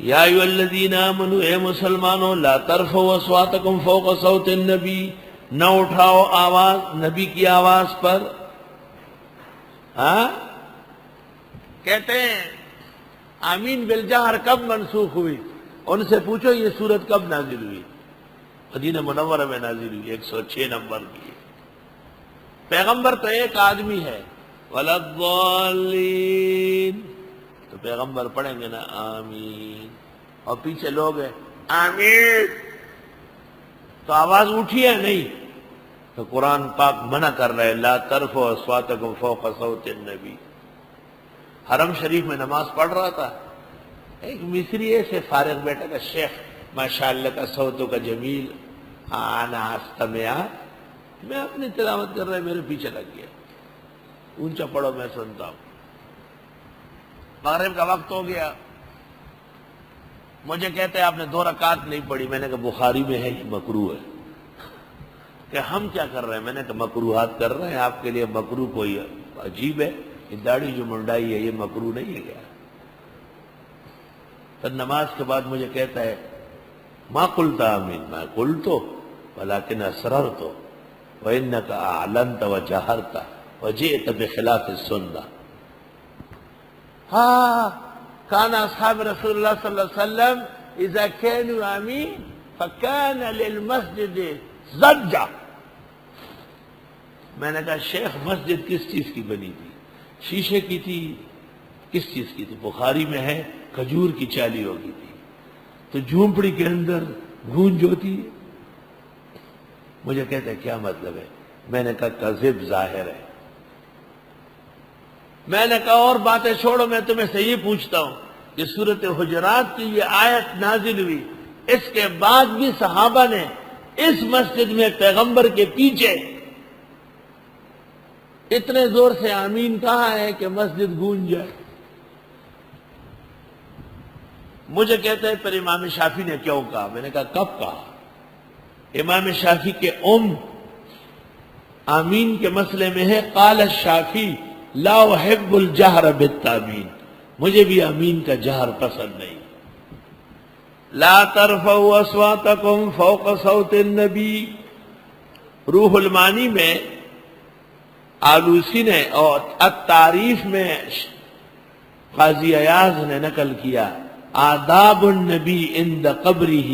یا ایھا الذین آمنوا، اے مسلمانوں، لا ترفعوا اصواتکم فوق صوت النبی، نہ اٹھاؤ آواز نبی کی آواز پر۔ ہاں کہتے ہیں آمین بالجہر کب منسوخ ہوئی؟ ان سے پوچھو یہ سورت کب نازل ہوئی؟ مدینہ منورہ میں نازل ہوئی، 106 نمبر کی۔ پیغمبر تو ایک آدمی ہے، وَلَا الضَّالِّينَ، تو پیغمبر پڑھیں گے نا آمین، اور پیچھے لوگ ہیں آمین، تو آواز اٹھی ہے نہیں؟ تو قرآن پاک منع کر رہے ہیں لا ترفعوا اصواتکم فوق صوت النبی۔ حرم شریف میں نماز پڑھ رہا تھا، ایک مصری سے فارغ بیٹا کا شیخ ماشاءاللہ کا صوتوں کا جمیل، آنا استمع، میں اپنی تلاوت کر رہا ہے، میرے پیچھے لگ گیا، اونچا پڑھو میں سنتا ہوں۔ مغرب کا وقت ہو گیا، مجھے کہتے ہیں آپ نے 2 رکعت نہیں پڑھی، میں نے کہا بخاری میں ہے یہ مکروہ ہے۔ کہ ہم کیا کر رہے ہیں؟ میں نے کہا مکروہات کر رہے ہیں، آپ کے لیے مکروہ کوئی عجیب ہے؟ یہ داڑھی جو منڈائی ہے یہ مکروہ نہیں ہے کیا؟ پھر نماز کے بعد مجھے کہتا ہے ما قلت آمین، میں قلتو ولکن اسررت وانک اعلنت وجہرت وجئت بخلاف السنہ۔ ہاں کان اصحاب رسول اللہ صلی اللہ علیہ وسلم اذا كانوا آمین فكان للمسجد ضجہ۔ میں نے کہا شیخ مسجد کس چیز کی بنی تھی؟ شیشے کی تھی؟ کس چیز کی تھی؟ بخاری میں ہے کھجور کی چالی ہوگی تھی، تو جھونپڑی کے اندر گونج ہوتی ہے۔ مجھے کہتے ہیں کیا مطلب ہے؟ میں نے کہا کذب ظاہر ہے۔ میں نے کہا اور باتیں چھوڑو، میں تمہیں سے یہ پوچھتا ہوں کہ سورۃ حجرات کی یہ آیت نازل ہوئی، اس کے بعد بھی صحابہ نے اس مسجد میں پیغمبر کے پیچھے اتنے زور سے آمین کہا ہے کہ مسجد گونج جائے۔ مجھے کہتے ہیں پھر امام شافعی نے کیوں کہا؟ میں نے کہا کب کہا؟ امام شافعی کے آمین کے مسئلے میں ہے قال الشافعی لا احب الجہر بالتامین، مجھے بھی آمین کا جہر پسند نہیں۔ لا ترفعوا اصواتکم فوق صوت النبی، روح المعانی میں آلوسی نے اور التعریف میں قاضی ایاز نے نقل کیا آداب النبی عند قبرہ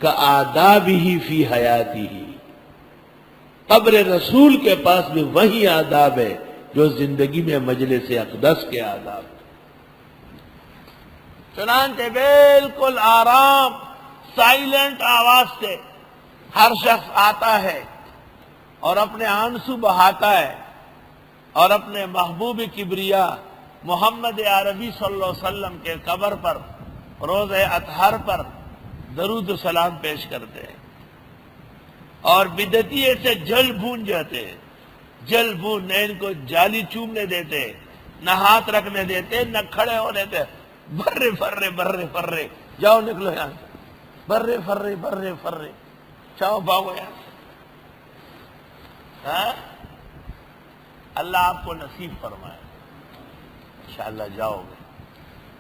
کآدابہ فی حیاتہ، قبر رسول کے پاس بھی وہی آداب ہے جو زندگی میں مجلس اقدس کے آداب۔ چنانچہ بالکل آرام سائلنٹ آواز سے ہر شخص آتا ہے اور اپنے آنسو بہاتا ہے اور اپنے محبوب کبریا محمد عربی صلی اللہ علیہ وسلم کے قبر پر روز اطہر پر درود و سلام پیش کرتے ہیں، اور بدعتی سے جل بھون جاتے ہیں، جل بھون، نہ ان کو جالی چومنے دیتے، نہ ہاتھ رکھنے دیتے، نہ کھڑے ہونے دیتے، برے فرے برے فرے، جاؤ نکلو یہاں سے، برے فرے برے فرے، چاہو بھاگو یہاں سے۔ ہاں اللہ آپ کو نصیب فرمائے، انشاءاللہ جاؤ گے۔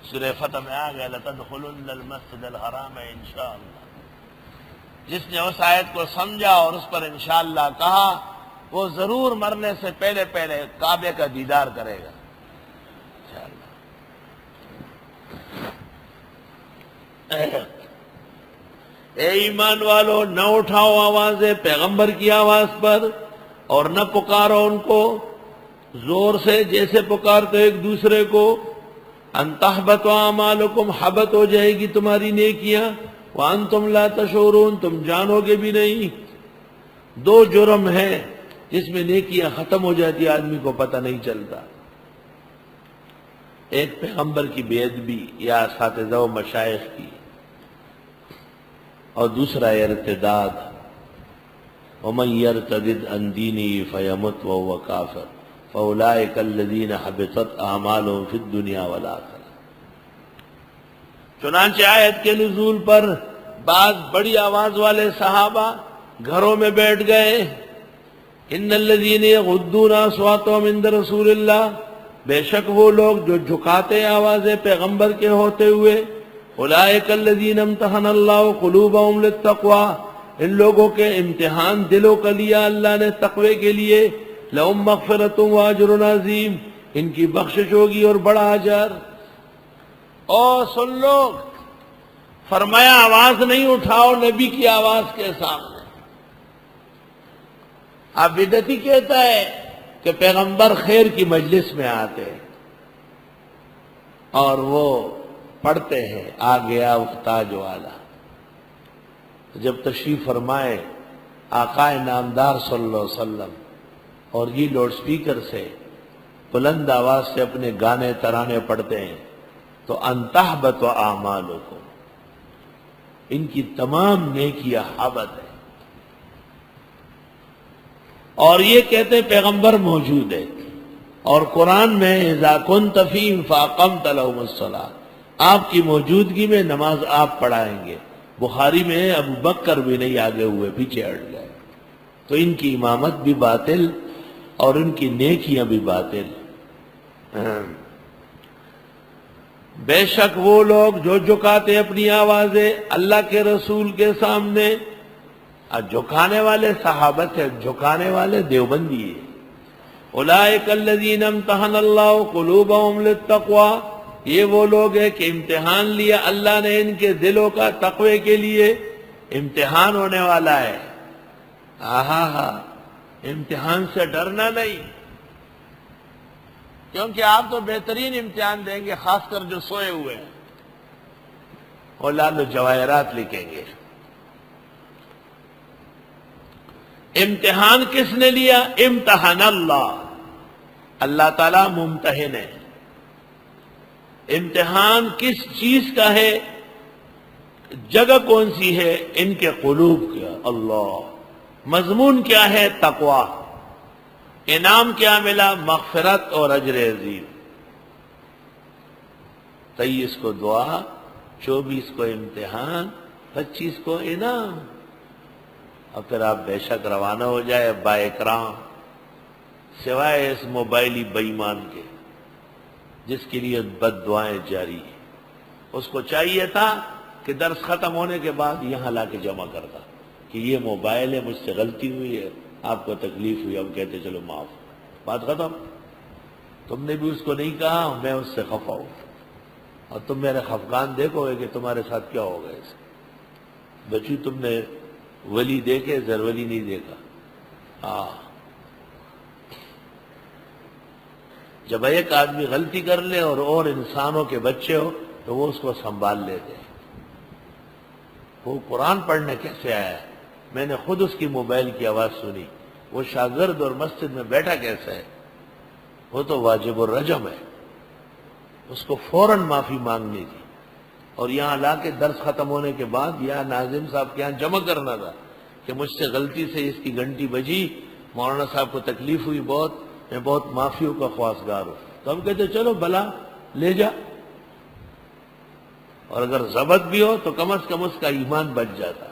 سورہ فتح میں آ گیا لَتَدْخُلُنَّ الْمَسْجِدَ الْحَرَامَ انشاءاللہ۔ جس نے اس آیت کو سمجھا اور اس پر انشاءاللہ کہا، وہ ضرور مرنے سے پہلے پہلے کعبے کا دیدار کرے گا انشاءاللہ۔ اے ایمان والو، نہ اٹھاؤ آوازیں پیغمبر کی آواز پر، اور نہ پکارو ان کو زور سے جیسے پکارتے ایک دوسرے کو، ان تحبط اعمالکم، حبط ہو جائے گی تمہاری نیکیاں، وانتم لا تشعرون، تم جانو گے بھی نہیں۔ 2 جرم ہیں جس میں نیکیاں ختم ہو جاتی، آدمی کو پتہ نہیں چلتا، ایک پیغمبر کی بے ادبی یا اساتذہ و مشائخ کی، اور دوسرا ارتداد، ومن يرتد عن دینه فیمت وهو کافر فاولئک الذین حبطت اعمالهم فی الدنیا والآخرہ۔ چنانچہ آیت کے نزول پر بعض بڑی آواز والے صحابہ گھروں میں بیٹھ گئے، ان الذین یغضون اصواتهم عند رسول اللہ، بے شک وہ لوگ جو جھکاتے آوازیں پیغمبر کے ہوتے ہوئے، اولئک الذین امتحن اللہ قلوبہم للتقوی، ان لوگوں کے امتحان دلوں کا لیا اللہ نے تقوی کے لیے، لہم مغفرۃ واجر عظیم، ان کی بخشش ہوگی اور بڑا اجر۔ اور سن لو، فرمایا آواز نہیں اٹھاؤ نبی کی آواز کے سامنے۔ اب بدعتی کہتا ہے کہ پیغمبر خیر کی مجلس میں آتے اور وہ پڑھتے ہیں آ گیا تاج والا۔ جب تشریف فرمائے آقا نامدار صلی اللہ علیہ وسلم اور یہ لاؤڈ سپیکر سے بلند آواز سے اپنے گانے ترانے پڑھتے ہیں تو انتحبط اعمالکم، ان کی تمام نیکیاں حبط ہے۔ اور یہ کہتے ہیں پیغمبر موجود ہے، اور قرآن میں اذا كنت فیہم فاقمت لهم الصلاۃ، آپ کی موجودگی میں نماز آپ پڑھائیں گے۔ بخاری میں ابو بکر بھی نہیں آگے ہوئے، پیچھے ہٹ گئے، تو ان کی امامت بھی باطل اور ان کی نیکیاں بھی باطل۔ بے شک وہ لوگ جو جھکاتے اپنی آوازیں اللہ کے رسول کے سامنے، جھکانے والے صحابہ تھے، جھکانے والے دیوبندی ہیں۔ اولئک الذین امتحن اللہ قلوبہم للتقوی، یہ وہ لوگ ہیں کہ امتحان لیا اللہ نے ان کے دلوں کا تقوی کے لیے۔ امتحان ہونے والا ہے، امتحان سے ڈرنا نہیں، کیونکہ آپ تو بہترین امتحان دیں گے، خاص کر جو سوئے ہوئے ہیں، اور لال و جواہرات لکھیں گے۔ امتحان کس نے لیا؟ امتحان اللہ، اللہ تعالیٰ ممتحن ہے۔ امتحان کس چیز کا ہے؟ جگہ کون سی ہے؟ ان کے قلوب کا۔ اللہ، مضمون کیا ہے؟ تقوی۔ انعام کیا ملا؟ مغفرت اور اجر عظیم۔ 23 کو دعا، 24 کو امتحان، 25 کو انعام۔ اور پھر آپ بے شک روانہ ہو جائے با اکرام، سوائے اس موبائلی بے ایمان کے جس کے لیے بد دعائیں جاری ہیں۔ اس کو چاہیے تھا کہ درس ختم ہونے کے بعد یہاں لا کے جمع کرتا کہ یہ موبائل ہے، مجھ سے غلطی ہوئی ہے، آپ کو تکلیف ہوئی، ہم کہتے چلو معاف، بات ختم۔ تم نے بھی اس کو نہیں کہا میں اس سے خفا ہوں، اور تم میرے خفقان دیکھو گے کہ تمہارے ساتھ کیا ہوگا۔ اس بچی تم نے ولی دیکھے، زر ولی نہیں دیکھا۔ جب ایک آدمی غلطی کر لے اور انسانوں کے بچے ہو تو وہ اس کو سنبھال لیتے ہیں۔ وہ قرآن پڑھنے کیسے آیا؟ میں نے خود اس کی موبائل کی آواز سنی، وہ شاگرد اور مسجد میں بیٹھا کیسا ہے؟ وہ تو واجب الرجم ہے، اس کو فوراً معافی مانگنی تھی، اور یہاں لا کے درس ختم ہونے کے بعد یا ناظم صاحب کے یہاں جمع کرنا تھا کہ مجھ سے غلطی سے اس کی گھنٹی بجی، مولانا صاحب کو تکلیف ہوئی بہت، میں بہت معافیوں کا خواستگار ہوں۔ تو ہم کہتے چلو بلا لے جا، اور اگر ضبط بھی ہو تو کم از کم اس کا ایمان بچ جاتا۔